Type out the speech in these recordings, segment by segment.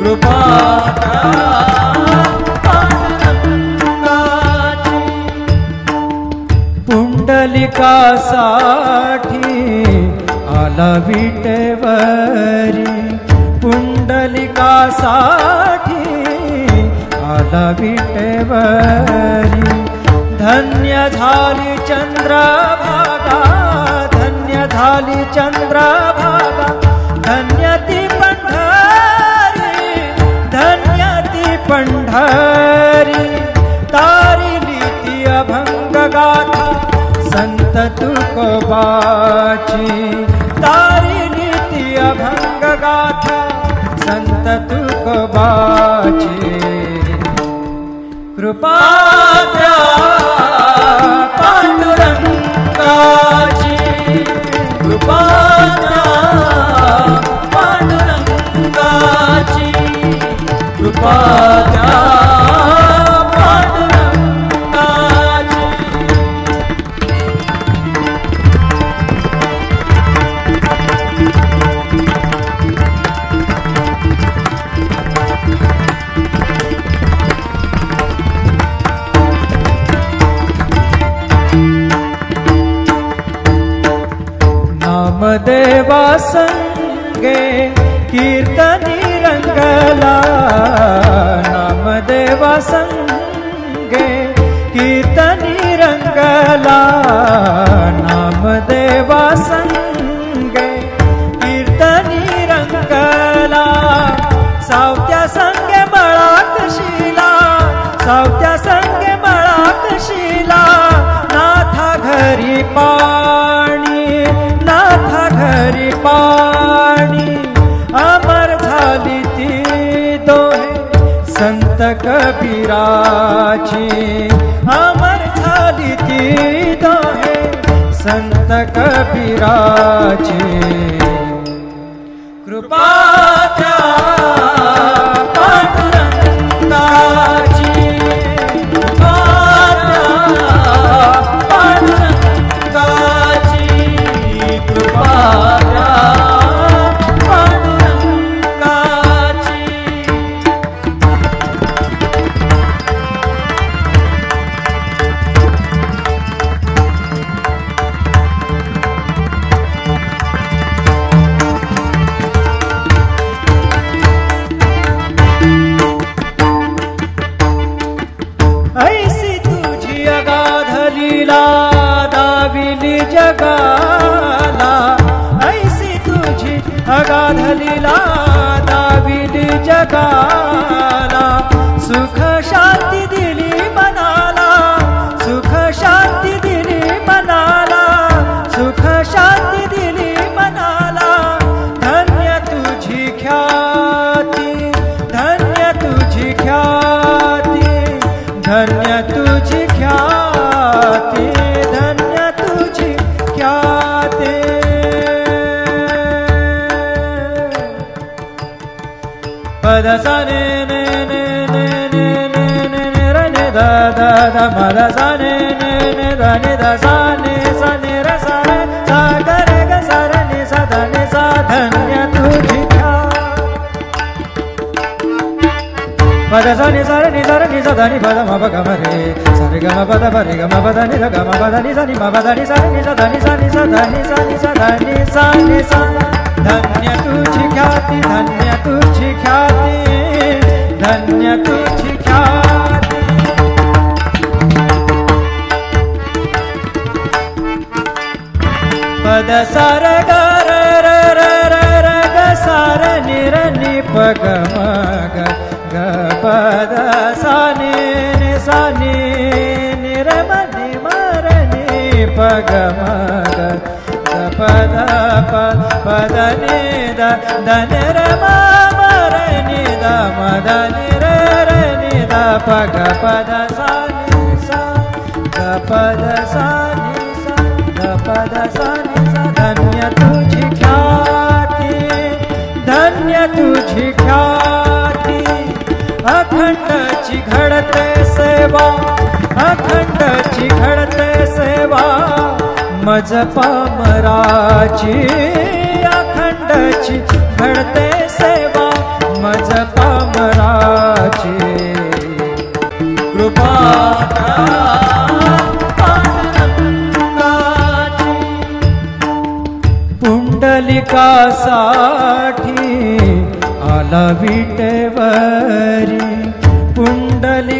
कृपा पांडुरंगाची पुंडलिकासाठी आला विटेवरी पुंडलिकासाठी आला विटेवरी धन्य झाली चंद्रभागा धन्य झाली चंद्रभागा धन्य ती पंढरी धन्य ती पंढरी तारिली ती अभंग गाथा संत तुकोबाची तारिली ती अभंग गाथा संत तुकोबाची कृपा द्या पांडुरंगाची कृपा द्या पांडुरंगाची कृपा द्या पांडुरंगाची नामदेवा संगे कीर्तनी रंगला नामदेवा संगे कीर्तनी रंगला नामदेवा संगे कीर्तनी रंगला सावत्या संगे मळात शिला सावत्या संगे मळात शिला नाथा घरी पाणी नाथा घरी पाणी अमर झाली ती दोहे संत कबीराची अमर झाली ती दोहे संत कबीराची कृपा द्या पांडुरंगाची कृपा द्या पांडुरंगाची कृपा द्या पांडुरंगाची ऐसी तुझी अगाध लीला दाविली जगाला ऐसी तुझी अगाध लीला दाविली जगाला सुख शांती दिली मनाला सुख शांती दिली मनाला सुख शांती दिली मनाला धन्य तुझी ख्याती धन्य तुझी ख्याती धन्य तुझी ख्याती धन्य तुझी ख्याती पद सा ने ने ने ने ने ने ने ने र ने दा दा दा पद सा ने ने ने दा ने दा सा ने र सा रे सा ग रे ग सा र ने सा धा ने सा धन्य तुझी पद सा नि सा नि सा नि सा धा नि पद म प ग म रे सा रे ग म पद प रे ग म पद नि ध ग म पद नि सा नि म पद नि सा नि सा धा नि सा नि सा धा नि सा नि सा धा नि सा नि सा धन्य तुझी ख्याती धन्य तुझी ख्याती धन्य तुझी ख्याती पद सा र ग र र र र र ग सा र नि र नि प ग म ग ग पद सा नि सा नि र म नि म र नि प ग म ग ग पद प पद नि द द नि र म म र नि द म द नि र र नि द प ग पद सा नि सा ग पद सा नि सा ग पद सा नि सा धन्य तुझी ख्याती धन्य तुझी ख्याती अखंडची घडते सेवा अखंडची घडते सेवा मज पामराची अखंडची घडते सेवा मज पामराची आला विटेवरी पुंडलिकासाठी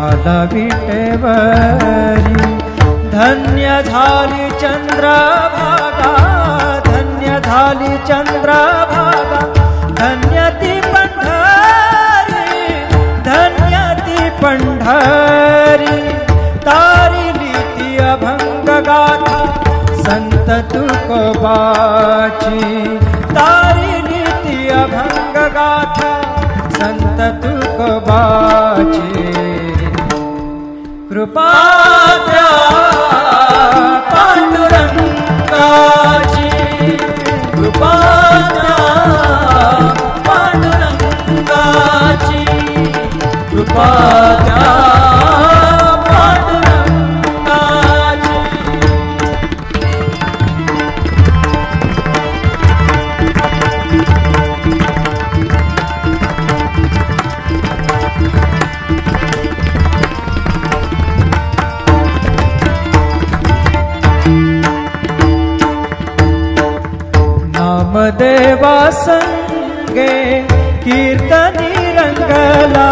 आला विटेवरी धन्य झाली चंद्रभागा धन्य झाली चंद्रभागा धन्य ती पंढरी धन्य ती पंढरी तारिली ती अभंग गाथा संत तुकोबाची तारिली ती अभंग गाथा संत तुकोबाची कृपा द्या पांडुरंगाची कृपा द्या पांडुरंगाची कृपा द्या पांडुरंगाची नामदेवा संगे कीर्तनी रंगला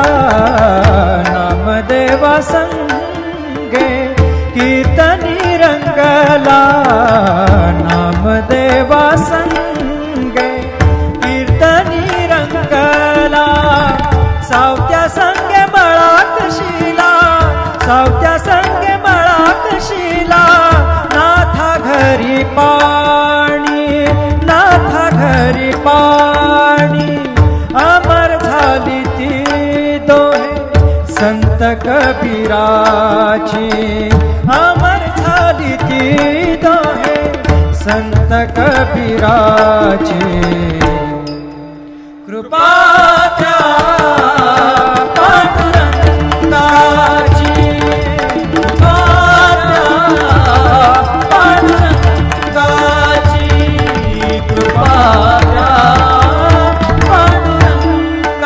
नामदेवा संगे कीर्तनी रंगला नामदेवा संगे कीर्तनी रंगला सावत्या संगे मळाकशीला सावत्या संगे मळाकशीला नाथा घरी पाणी नाथा घरी पाणी अमर झाली ती दोहे संत कबीराची अमर झाली ती दोहे संत कबीराची कृपा द्या पांडुरंगाची कृपा द्या पांडुरंगाची कृपा द्या पांडुरंगाची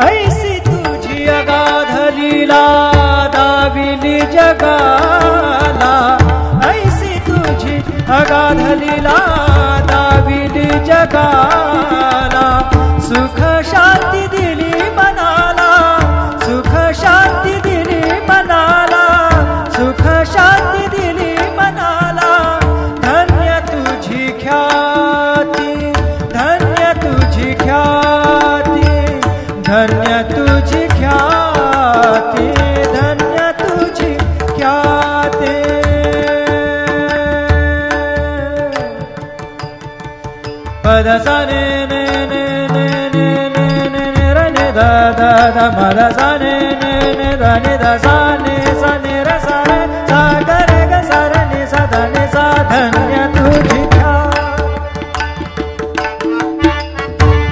ऐसी तुझी अगाध लीला दाविली जगाला ऐसी तुझी अगाध लीला दाविली जगाला सुख शांती दिली मनाला सुख शांती दिली मनाला सुख शांती दिली मनाला धन्य तुझी ख्याती धन्य तुझी ख्याती धन्य तुझी ख्याती धन्य तुझी ख्याती पद सा ने ने ने ने ने ने ने ने र ने दा दा दा म दा सा ने ने ने दा ने दा सा ने र सा रे सा ग रे ग सा रे ने सा दा ने सा धन्य तुझी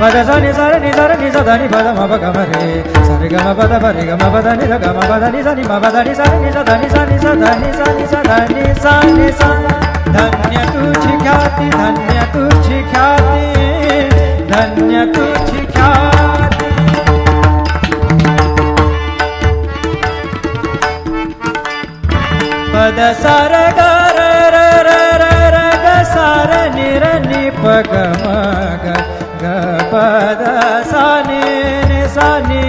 पद सा नि सा रे नि सा दा नि पद म प ग म रे सा रे ग म प द प रे ग म प द नि द ग म प द नि सा नि म प द नि सा रे नि सा दा नि सा नि सा दा नि सा नि सा दा नि सा नि सा धन्य तुझी ख्याती धन्य तुझी ख्याती धन्य तुझी ख्याती पद सा र ग र र र र र ग सा र नि र नि प ग म ग ग प द सा नि नि सा नि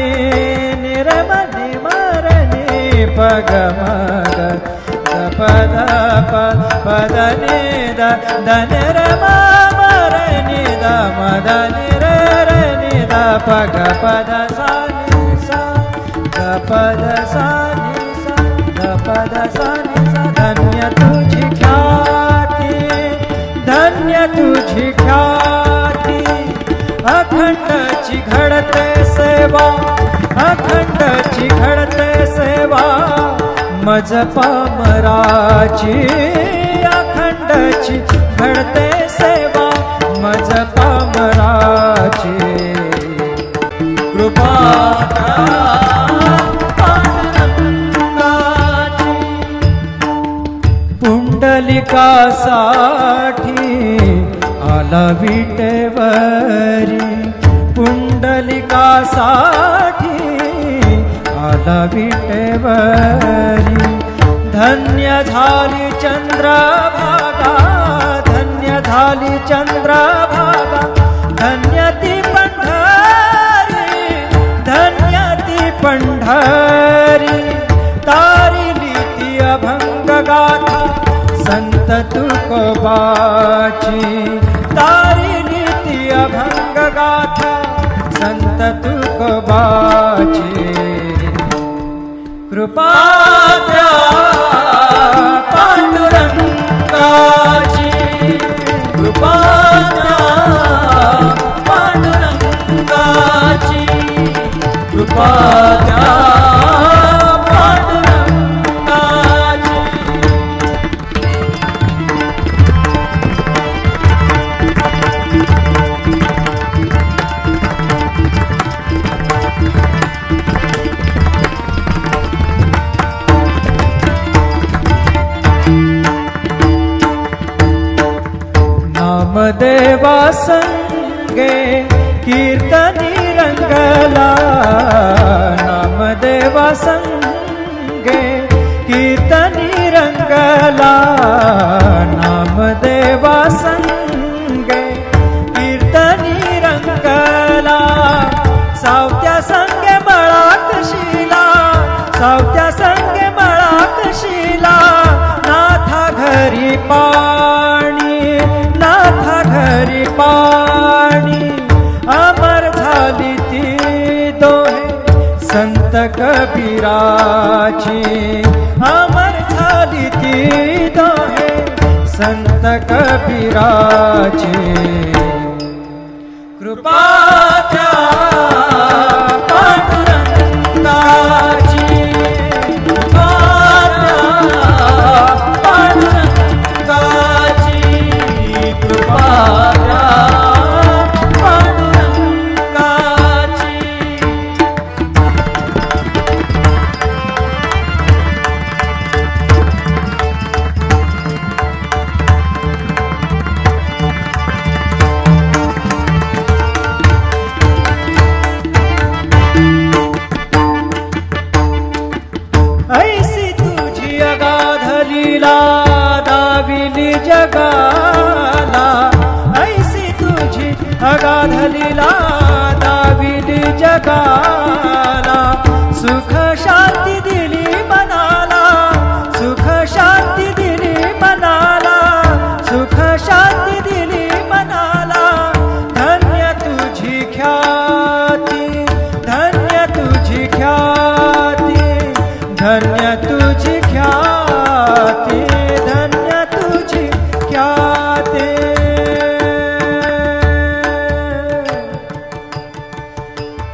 नि र म नि म र नि प ग म ग ग प द प प द नि द द नि र म म र नि द म द नि र र नि द प ग प द सा नि सा ग प द सा नि सा ग प द सा नि सा धन्य तुझी ख्याती धन्य तुझी ख्याती अखंडची घडते सेवा अखंडची घडते सेवा मज पामराची अखंडची घडते सेवा मज पामराची कृपा पांडुरंगाची पुंडलिकासाठी आला विटेवरी, पुंडलिकासाठी आला विटेवरी. धन्य झाली चंद्रभागा, धन्य झाली चंद्रभागा, धन्य ती पंढरी, धन्य ती पंढरी. तारिली ती अभंग गाथा संत तुकोबाची, तारिली ती अभंग गाथा संत तुकोबाची. कृपा द्या पांडुरंगाची, कृपा द्या पांडुरंगाची, कृपा द्या पांडुरंगाची. नामदेवा संगे कीर्तनी रंगला, नामदेवा संगे कीर्तनी रंगला, नामदेवा संगे कीर्तनी रंगला. सावत्या संगे मळात शिला, सावत्या संगे मळात शिला. नाथा घरी पाणी, नाथा घरी पाणी. अमर झाली ती दोहे संत कबीराची, अमर झाली ती दोहे संत कबीराची. कृपा द्या पांडुरंगाची, कृपा द्या पांडुरंगाची, कृपा द्या पांडुरंगाची. ऐसी तुझी अगाध लीला दाविली जगाला, ऐसी तुझी अगाध लीला दाविली जगाला. सुख शांती दिली मनाला, सुख शांती दिली मनाला, सुख शांती दिली मनाला. धन्य तुझी ख्याती, धन्य तुझी ख्याती, धन्य तुझी ख्याती, धन्य तुझी ख्याती.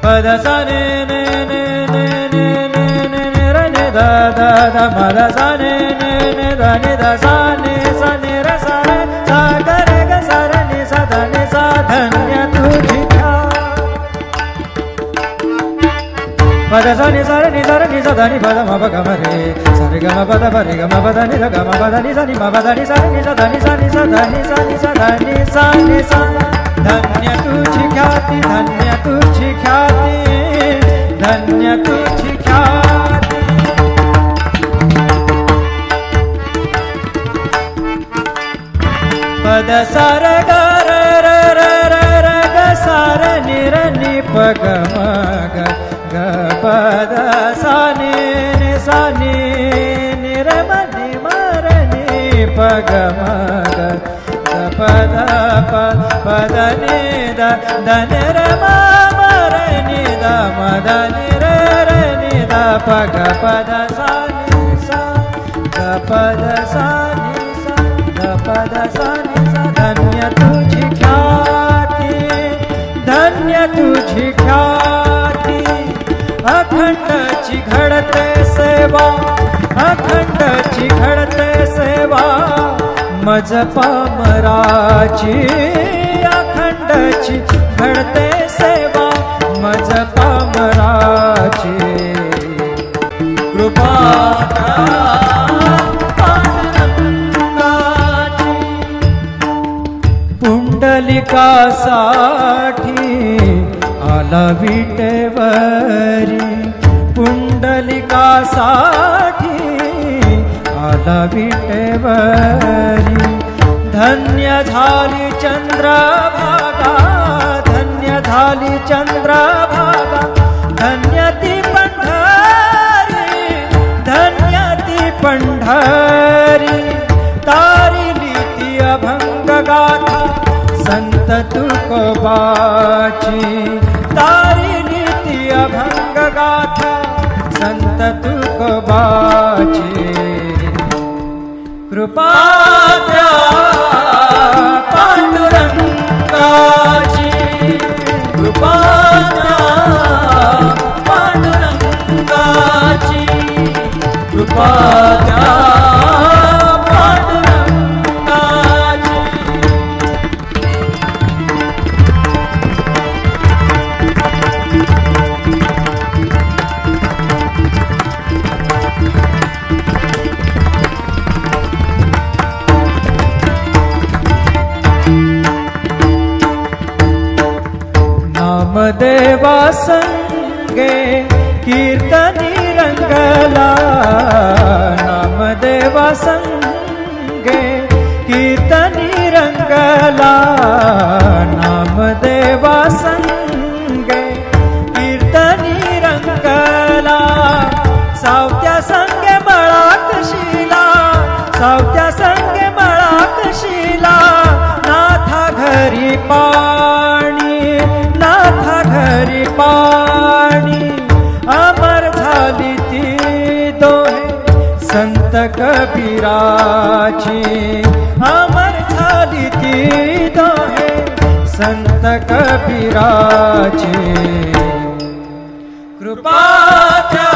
पद सा ने ने ने ने ने ने ने ने र ने दा दा दा पद सा ने ने ने दा ने दा सा ने र सा रे सा ग रे ग सा र ने सा धा ने सा. धन्य तुझी पद सा नि सा नि सा नि सा धा नि पद म प ग म रे सा रे ग म प द प रे ग म प द नि ध ग म प द नि सा नि म प द नि सा नि सा धा नि सा नि सा धा नि सा नि सा धा नि सा नि सा. धन्य तुझी ख्याती, धन्य तुझी ख्याती, धन्य तुझी ख्याती. पद सा र ग र र र र र ग सा र नि र नि प ग म ग ग पद सा नि नि सा नि नि र म नि म र नि प ग म ग ग पद प पद नि द ध नि र म म र नि द म द नि र र नि द प ग पद सा नि सा ग पद सा नि सा ग पद सा नि सा. धन्य तुझी ख्याती, धन्य तुझी ख्याती. अखंडची घडते सेवा, अखंडची घडते सेवा. मज पामराची अखंडची घडते सेवा. मज पामराची कृपा पांडुरंगा. पुंडलिकासाठी आला विटेवरी, पुंडलिकासाठी आला विटेवरी. धन्य झाली चंद्रभागा, धन्य झाली चंद्रभागा, धन्य ती पंढरी, धन्य ती पंढरी. तारिली ती अभंग गाथा संत तुकोबाची, तारिली ती अभंग गाथा संत तुकोबाची. कृपा द्या पांडुरंगाची, कृपा द्या पांडुरंगाची, कृपा द्या पांडुरंगाची. नामदेवा संगे कीर्तनी रंगला, नामदेवा संगे कीर्तनी रंगला, नामदेवा संगे कीर्तनी रंगला. सावत्या संगे मळात शिला, सावत्या संगे मळात शिला. नाथा घरी पाणी, नाथा घरी पाणी. अमर झाली ती दोहे संत कबीराची, अमर झाली ती दोहे संत कबीराची. कृपा द्या